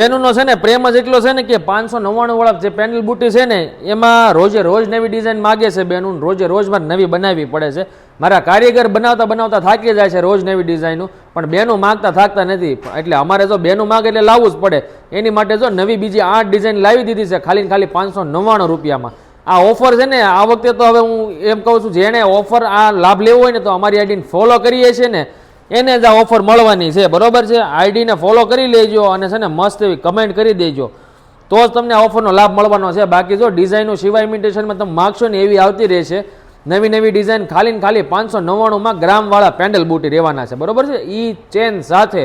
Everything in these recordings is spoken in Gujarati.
બેનનો છે ને પ્રેમ જ એટલો છે ને કે 599 વાળા જે પેનલ બુટી છે ને એમાં રોજે રોજ નવી ડિઝાઇન માગે છે બેનું, રોજે રોજ મારે નવી બનાવવી પડે છે. મારા કારીગર બનાવતા બનાવતા થાકી જાય છે રોજ નવી ડિઝાઇનો, પણ બેનું માગતા થાકતા નથી. એટલે અમારે જો બેનું માગે એટલે લાવવું જ પડે. એની માટે જો નવી બીજી 8 ડિઝાઇન લાવી દીધી છે ખાલી ખાલી 599 રૂપિયામાં. આ ઓફર છે ને આ વખતે તો હવે હું એમ કહું છું જેને ઓફર આ લાભ લેવો હોય ને તો અમારી આઈડીને ફોલો કરીએ છીએ ને એને જ આ ઓફર મળવાની છે, બરોબર છે. આઈડીને ફોલો કરી લેજો અને છે ને મસ્ત એવી કમેન્ટ કરી દેજો તો જ તમને આ ઓફરનો લાભ મળવાનો છે. બાકી જો ડિઝાઇનો સિવાય ઇમિટેશનમાં તમે માગશો ને એવી આવતી રહેશે. નવી નવી ડિઝાઇન ખાલી ને ખાલી 599માં ગ્રામવાળા પેન્ડલ બુટી રહેવાના છે, બરોબર છે. ઈ ચેન સાથે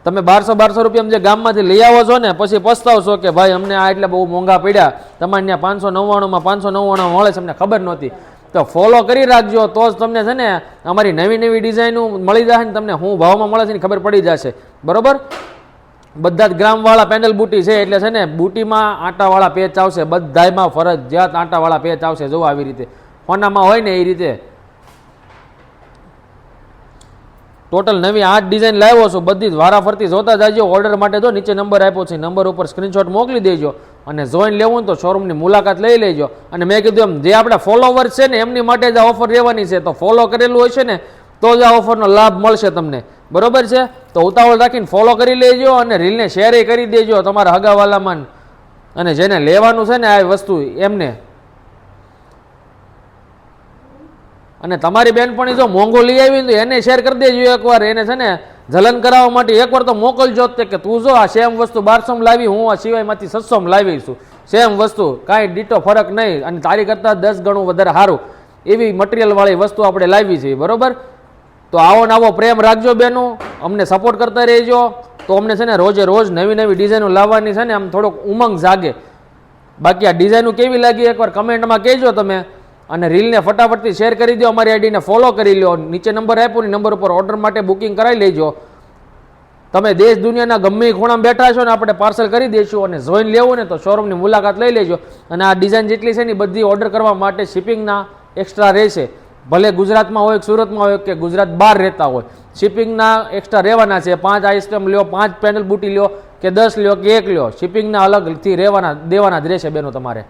તમે 1200 રૂપિયા જે ગામમાંથી લઈ આવો છો ને પછી પસ્તાવશો કે ભાઈ અમને આ એટલે બહુ મોંઘા પડ્યા, તમારે ત્યાં 599માં 599 મળે છે, અમને ખબર નહોતી. તો ફોલો કરી રાખજો તો જ તમને છે ને અમારી નવી નવી ડિઝાઇનો મળી જશે ને તમને શું ભાવમાં મળે છે ને ખબર પડી જશે, બરોબર. બધા જ ગ્રામવાળા પેન્ડલ બુટી છે એટલે છે ને બુટીમાં આટાવાળા પેચ આવશે, બધાયમાં ફરજિયાત આટાવાળા પેચ આવશે. જો આવી રીતે ફોનામાં હોય ને એ રીતે ટોટલ નવી 8 ડિઝાઇન લાવ્યો છું. બધી જ વારાફરતી જોતા જાજો. ઓર્ડર માટે જો નીચે નંબર આપ્યો છે, નંબર ઉપર સ્ક્રીનશોટ મોકલી દેજો અને જોઈન લેવું તો શોરૂમની મુલાકાત લઈ લેજો. અને મેં કીધું એમ જે આપણા ફોલોવર્સ છે ને એમની માટે જ આ ઓફર રહેવાની છે. તો ફોલો કરેલું હોય છે ને તો જ આ ઓફરનો લાભ મળશે તમને, બરોબર છે. તો ઉતાવળ રાખીને ફોલો કરી લેજો અને રીલને શેર કરી દેજો તમારા હગાવાલામાં, અને જેને લેવાનું છે ને આ વસ્તુ એમને. અને તમારી બેનપણી જો મોંઘો લઈ આવી તો એને શેર કરી દેજો એકવાર. એને છે ને જલન કરાવવા માટે એકવાર તો મોકલજો કે તું જો આ સેમ વસ્તુ 1200 લાવી, હું આ સિવાયમાંથી 700 લાવી છું. સેમ વસ્તુ કાંઈ ડીટો ફરક નહીં અને તારી કરતાં 10 ગણું વધારે સારું એવી મટીરિયલવાળી વસ્તુ આપણે લાવી છે, બરોબર. તો આવો ને આવો પ્રેમ રાખજો બેનું, અમને સપોર્ટ કરતા રહેજો. તો અમને છે ને રોજે રોજ નવી નવી ડિઝાઇનો લાવવાની છે ને આમ થોડોક ઉમંગ જાગે. બાકી આ ડિઝાઇનો કેવી લાગી એકવાર કમેન્ટમાં કહેજો તમે. અને રીલને ફટાફટથી શેર કરી દો, અમારી આઈડીને ફોલો કરી લો. નીચે નંબર આપ્યો ને નંબર ઉપર ઓર્ડર માટે બુકિંગ કરાવી લેજો. તમે દેશ દુનિયાના ગમે ખૂણામાં બેઠા છો ને આપણે પાર્સલ કરી દઈશું. અને જોઈન લેવું ને તો શોરૂમની મુલાકાત લઈ લેજો. અને આ ડિઝાઇન જેટલી છે ને બધી ઓર્ડર કરવા માટે શિપિંગના એક્સ્ટ્રા રહેશે. ભલે ગુજરાતમાં હોય, સુરતમાં હોય કે ગુજરાત બહાર રહેતા હોય, શિપિંગના એક્સ્ટ્રા રહેવાના છે. 5 આઈટમ લ્યો, 5 પેનલ બુટી લ્યો કે 10 લ્યો કે 1 લ્યો, શિપિંગના અલગથી દેવાના જ રહેશે બેનો તમારે.